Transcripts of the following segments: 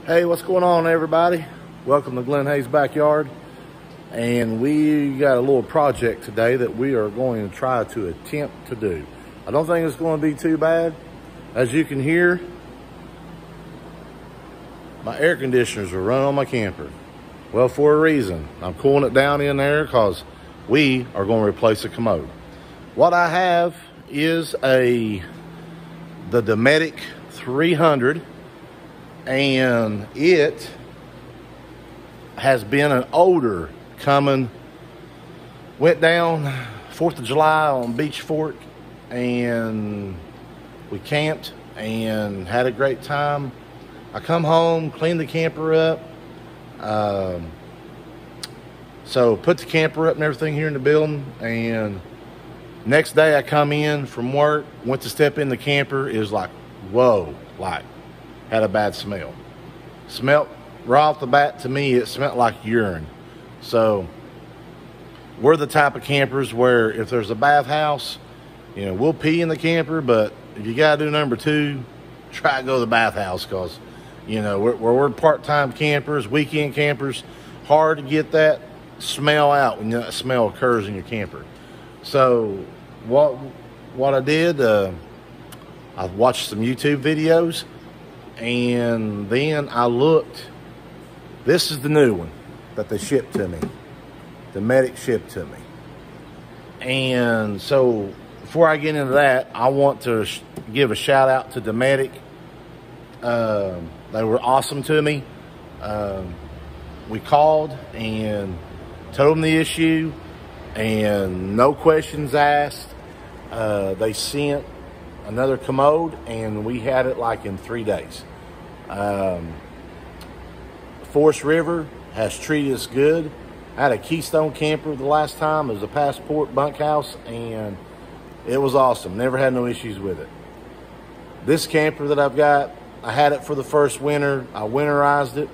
Hey, what's going on, everybody? Welcome to Glenn Hayes' Backyard. And we got a little project today that we are going to try to attempt to do. I don't think it's going to be too bad. As you can hear, my air conditioners are running on my camper. Well, for a reason. I'm cooling it down in there because we are going to replace a commode. What I have is the Dometic 300. And it has been an odor coming. Went down 4th of July on Beach Fork and we camped and had a great time. I come home, cleaned the camper up. So put the camper up and everything here in the building, and next day I come in from work, went to step in the camper. It was like, whoa, like had a bad smell. Smelt right off the bat, to me, it smelled like urine. So we're the type of campers where if there's a bathhouse, you know, we'll pee in the camper, but if you gotta do number two, try to go to the bathhouse, because, you know, we're part-time campers, weekend campers. Hard to get that smell out when that smell occurs in your camper. So what I did, I watched some YouTube videos. And then I looked. This is the new one that they shipped to me. Dometic shipped to me. And so before I get into that, I want to give a shout out to Dometic. They were awesome to me. We called and told them the issue, and no questions asked. They sent another commode, and we had it like in 3 days. Forest River has treated us good. I had a Keystone camper the last time. It was a Passport bunkhouse, and it was awesome. Never had no issues with it. This camper that I've got, I had it for the first winter. I winterized it.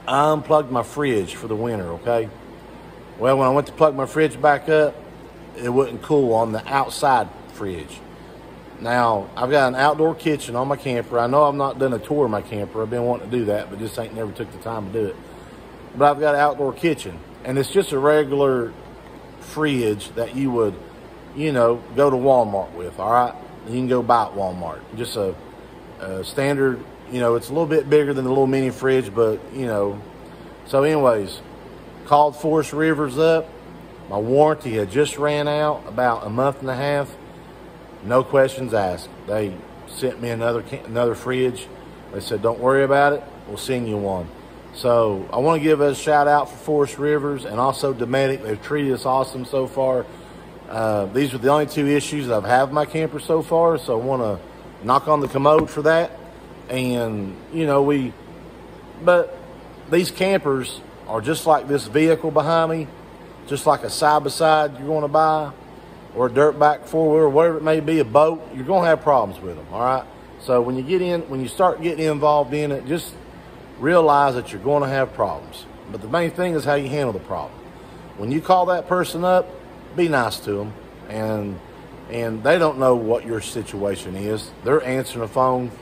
I unplugged my fridge for the winter, okay? Well, when I went to plug my fridge back up, it wouldn't cool on the outside fridge. Now, I've got an outdoor kitchen on my camper. I know I've not done a tour of my camper. I've been wanting to do that, but just ain't never took the time to do it. But I've got an outdoor kitchen, and it's just a regular fridge that you would, you know, go to Walmart with, all right? You can go buy at Walmart. Just a standard, you know, it's a little bit bigger than the little mini fridge, but, you know. So anyways, called Forest Rivers up. My warranty had just ran out about a month and a half. No questions asked. They sent me another fridge. They said, don't worry about it. We'll send you one. So I want to give a shout out for Forest Rivers and also Dometic. They've treated us awesome so far. These are the only two issues that I've had with my camper so far. So I want to knock on the commode for that. And, you know, but these campers are just like this vehicle behind me, just like a side-by-side you're going to buy, or a dirt bike, four-wheeler, whatever it may be, a boat, you're going to have problems with them, all right? So when you start getting involved in it, just realize that you're going to have problems. But the main thing is how you handle the problem. When you call that person up, be nice to them, and they don't know what your situation is. They're answering the phone.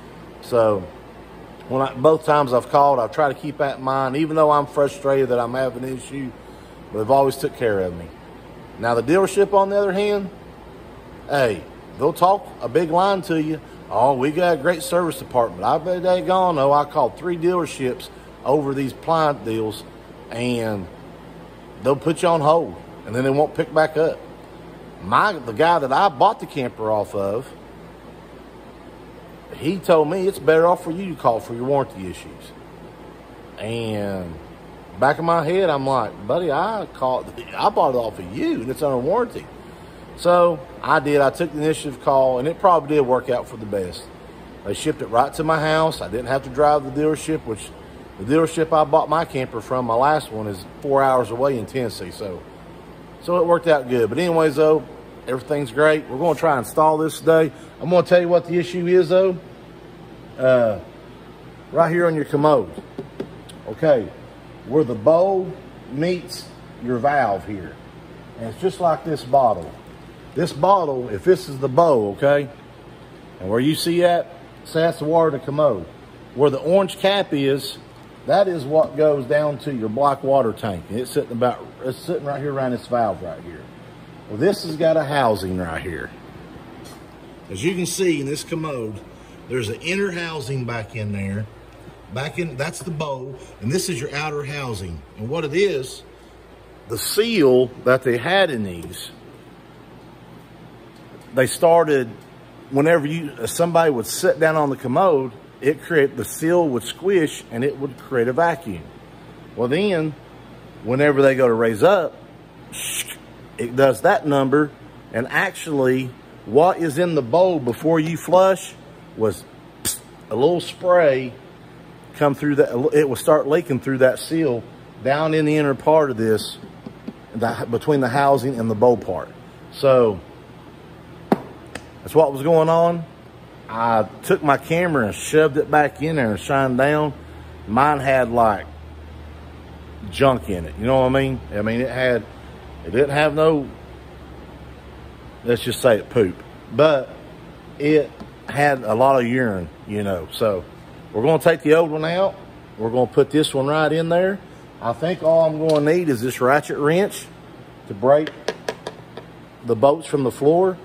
So both times I've called, I've tried to keep that in mind, even though I'm frustrated that I'm having an issue, but they've always took care of me. Now, the dealership, on the other hand, hey, they'll talk a big line to you. Oh, we got a great service department. I bet they gone. No, I called 3 dealerships over these plant deals, and they'll put you on hold, and then they won't pick back up. The guy that I bought the camper off of, he told me it's better off for you to call for your warranty issues. And back in my head, I'm like, buddy, I bought it off of you, and it's under warranty. So I did. I took the initiative call, and it probably did work out for the best. They shipped it right to my house. I didn't have to drive the dealership, which the dealership I bought my camper from, my last one, is 4 hours away in Tennessee. So it worked out good. But anyways, though, everything's great. We're going to try and install this today. I'm going to tell you what the issue is, though. Right here on your commode. Okay. Where the bowl meets your valve here. And it's just like this bottle. This bottle, if this is the bowl, okay, and where you see that, so that's the water in the commode. where the orange cap is, that is what goes down to your black water tank. And it's sitting right here around this valve right here. Well, this has got a housing right here. As you can see in this commode, there's an inner housing back in there. That's the bowl, and this is your outer housing. And what it is, the seal that they had in these, they started, whenever somebody would sit down on the commode, the seal would squish and it would create a vacuum. Well then, whenever they go to raise up, it does that number, and actually what is in the bowl before you flush was a little spray come through that. It will start leaking through that seal down in the inner part of this, between the housing and the bowl part. So that's what was going on. I took my camera and shoved it back in there and shined down. Mine had like junk in it. You know what I mean? I mean, it didn't have no, let's just say it poop, but it had a lot of urine, you know. So we're going to take the old one out. We're going to put this one right in there. I think all I'm going to need is this ratchet wrench to break the bolts from the floor.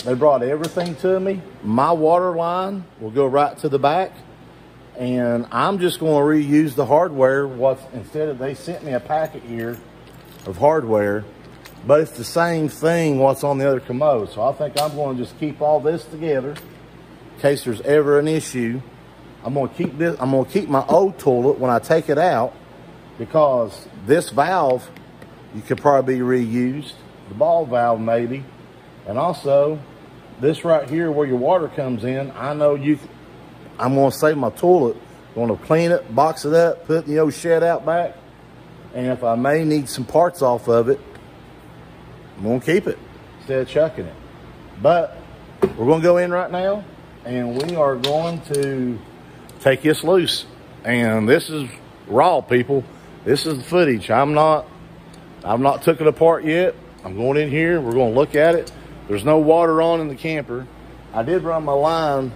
They brought everything to me. My water line will go right to the back, and I'm just going to reuse the hardware. They sent me a packet here of hardware, but it's the same thing what's on the other commode. So I think I'm going to just keep all this together in case there's ever an issue. I'm going to keep my old toilet when I take it out, because this valve, you could probably be reused. The ball valve maybe. And also, this right here where your water comes in, I'm going to save my toilet. I'm going to clean it, box it up, put the old shed out back. And if I may need some parts off of it, I'm going to keep it instead of chucking it. But we're going to go in right now, and we are going to take this loose. And this is raw, people. This is the footage. I've not took it apart yet. I'm going in here. We're going to look at it. There's no water on in the camper. I did run my line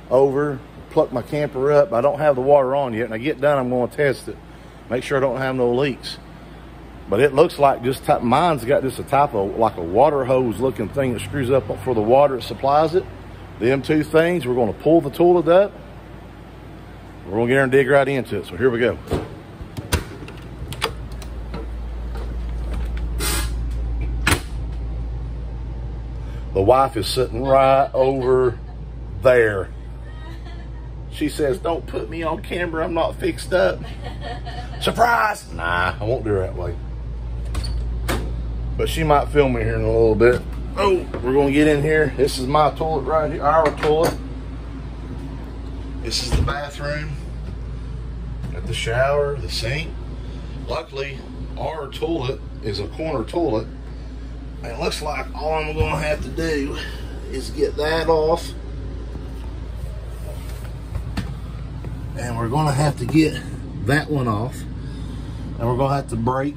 over, pluck my camper up. I don't have the water on yet. When I get done, I'm going to test it. Make sure I don't have no leaks. But it looks like mine's got just a type of, like a water hose looking thing that screws up for the water that supplies it. Them two things, we're going to pull the toilet up. We're going to get there and dig right into it. So here we go. The wife is sitting right over there. She says, "Don't put me on camera. I'm not fixed up." Surprise! Nah, I won't do it that way. But she might film me here in a little bit. Oh, we're going to get in here. This is my toilet right here, our toilet. This is the bathroom. Got the shower, the sink. Luckily, our toilet is a corner toilet. And it looks like all I'm going to have to do is get that off. And we're going to have to get that one off. And we're going to have to break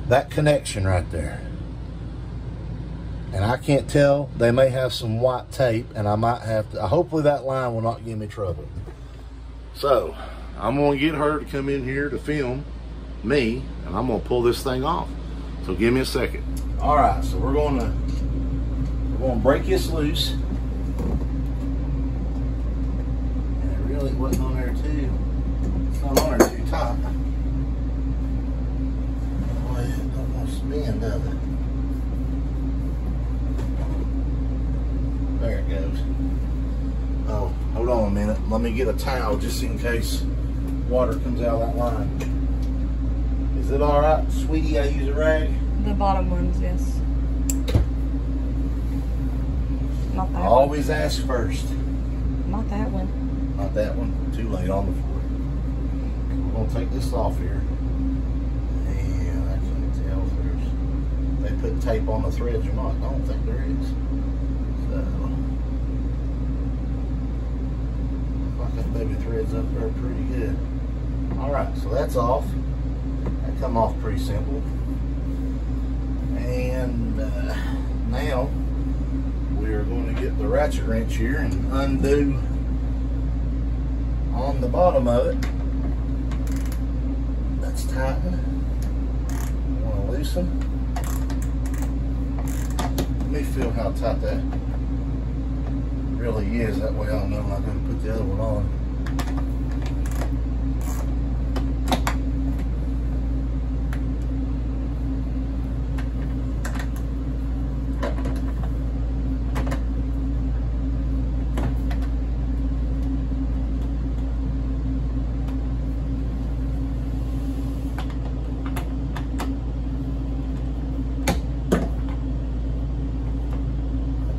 that connection right there. And I can't tell. They may have some white tape, and I might have to. Hopefully that line will not give me trouble. So I'm going to get her to come in here to film me, and I'm going to pull this thing off. So give me a second. All right, so we're going to break this loose. And it really wasn't on there too. It's not on there too tight. Boy, it don't want to spin, does it? There it goes. Oh, hold on a minute. Let me get a towel just in case water comes out of that line. Is it all right, sweetie? I use a rag? The bottom ones, yes. Not that Always ask first. Not that one. Not that one. Too late on the floor. We're going to take this off here. And I can't tell if they put tape on the threads or not. I don't think there is. So, I think baby threads up there pretty good. Alright, so that's off. That come off pretty simple. And now we are going to get the ratchet wrench here and undo on the bottom of it. That's tightened. I want to loosen. Let me feel how tight that really is. That way I'll know I'm not going to put the other one on.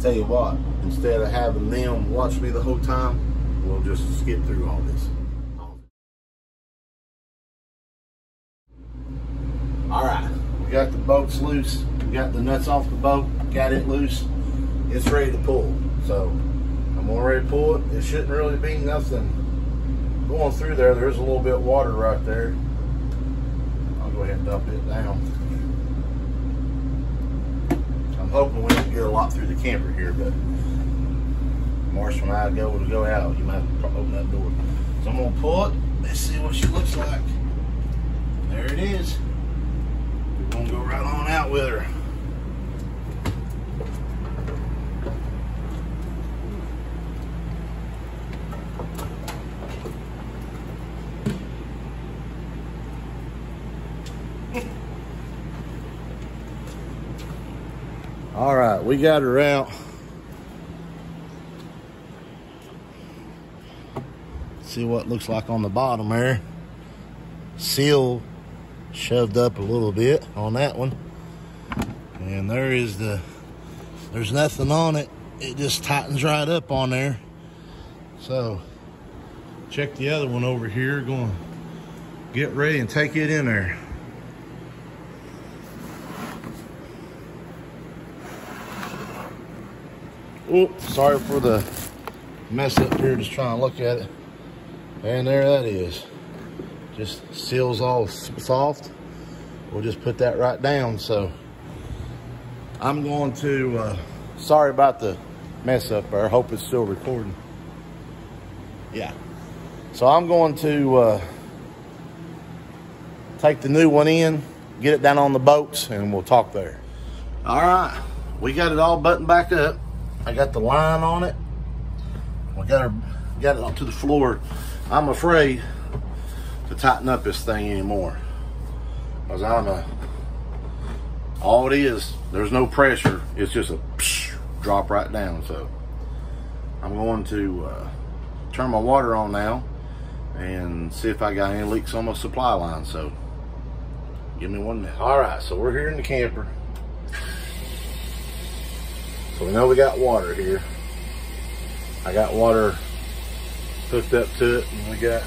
Tell you what, instead of having them watch me the whole time, we'll just skip through all this. All right, we got the bolts loose. We got the nuts off the boat, got it loose. It's ready to pull. So I'm already to pull it. It shouldn't really be nothing going through there. There's a little bit of water right there. I'll go ahead and dump it down. I'm hoping we don't get a lot through the camper here, but Marsh, when I go to go out, you might have to open that door. So I'm gonna pull it. Let's see what she looks like. There it is. We're gonna go right on out with her. All right, we got her out. See what it looks like on the bottom there. Seal shoved up a little bit on that one. And there is there's nothing on it. It just tightens right up on there. So check the other one over here. Going to get ready and take it in there. Oops, sorry for the mess up here, just trying to look at it. And there that is. Just seals all soft. We'll just put that right down. So I'm going to, sorry about the mess up there. I hope it's still recording. Yeah. So I'm going to take the new one in, get it down on the boats, and we'll talk there. All right, we got it all buttoned back up. I got the line on it. We got it onto the floor. I'm afraid to tighten up this thing anymore, because all it is, there's no pressure. It's just a drop right down. So I'm going to turn my water on now and see if I got any leaks on my supply line. So give me 1 minute. All right, so we're here in the camper. So we know we got water here. I got water hooked up to it, and we got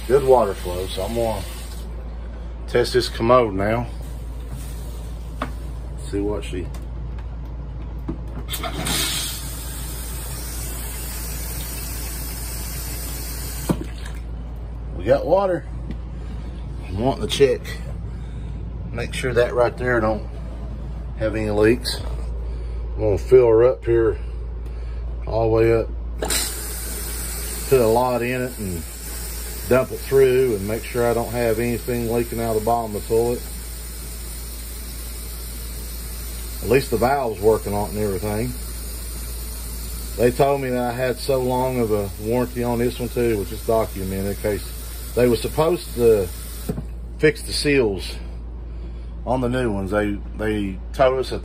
good water flow. So I'm gonna test this commode now. See what she. We got water. I'm wanting to check, make sure that right there don't have any leaks. I'm gonna fill her up here all the way up, put a lot in it and dump it through, and make sure I don't have anything leaking out of the bottom of the toilet. At least the valve's working on it and everything. They told me that I had so long of a warranty on this one too, which is documented, in case they were supposed to fix the seals on the new ones. They told us that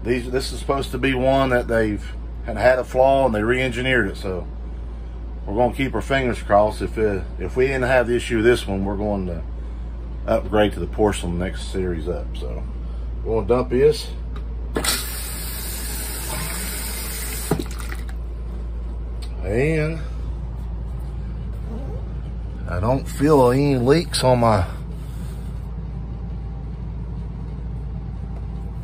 this is supposed to be one that they've had a flaw and they re-engineered it. So we're going to keep our fingers crossed. If we didn't have the issue with this one, we're going to upgrade to the porcelain next series up. So we're going to dump this. And I don't feel any leaks on my,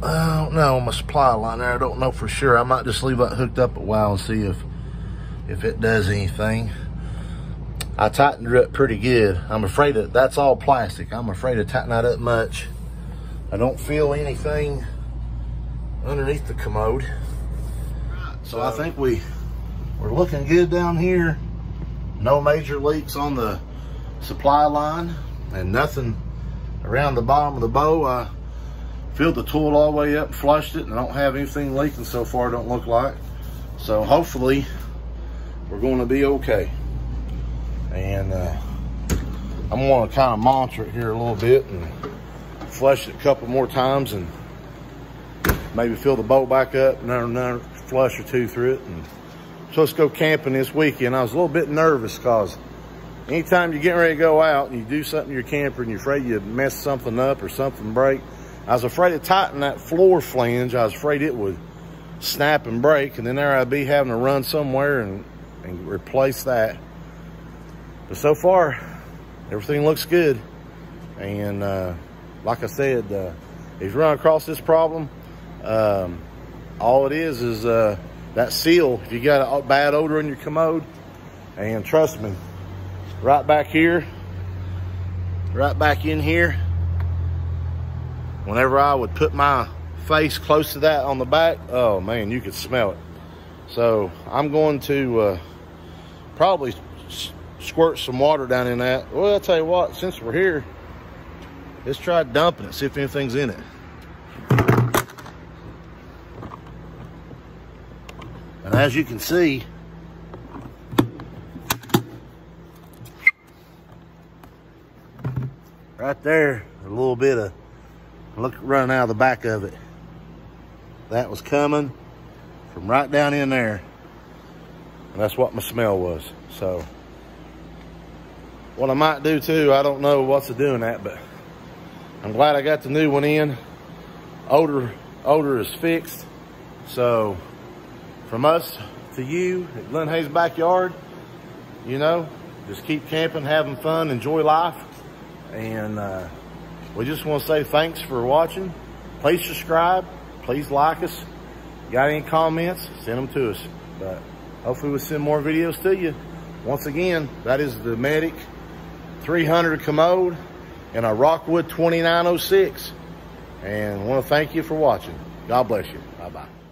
I don't know, on my supply line there. I don't know for sure. I might just leave that hooked up a while and see if it does anything. I tightened her up pretty good. I'm afraid that's all plastic. I'm afraid to tighten that up much. I don't feel anything underneath the commode. So I think we're looking good down here. No major leaks on the supply line and nothing around the bottom of the bow. I filled the tool all the way up, flushed it, and I don't have anything leaking so far, don't look like. So hopefully we're going to be okay. And I'm going to kind of monitor it here a little bit and flush it a couple more times and maybe fill the boat back up, another flush or two through it. And so let's go camping this weekend. I was a little bit nervous because anytime you're getting ready to go out and you do something in your camper and you're afraid you mess something up or something break, I was afraid to tighten that floor flange. I was afraid it would snap and break, and then there I'd be having to run somewhere and replace that. But so far, everything looks good. And like I said, if you run across this problem, all it is that seal. If you got a bad odor in your commode, and trust me, right back here, right back in here, whenever I would put my face close to that on the back, oh man, you could smell it. So I'm going to probably squirt some water down in that. Well, I'll tell you what, since we're here, let's try dumping it, see if anything's in it. And as you can see, right there, a little bit of, look, running out of the back of it. That was coming from right down in there. And that's what my smell was. So what I might do too, I don't know what's doing that, but I'm glad I got the new one in. Odor is fixed. So from us to you at Glen Hayes Backyard, you know, just keep camping, having fun, enjoy life. And we just want to say thanks for watching. Please subscribe. Please like us. Got any comments, send them to us. But hopefully we'll send more videos to you. Once again, that is the Dometic 300 commode and a Rockwood 2906. And I want to thank you for watching. God bless you. Bye-bye.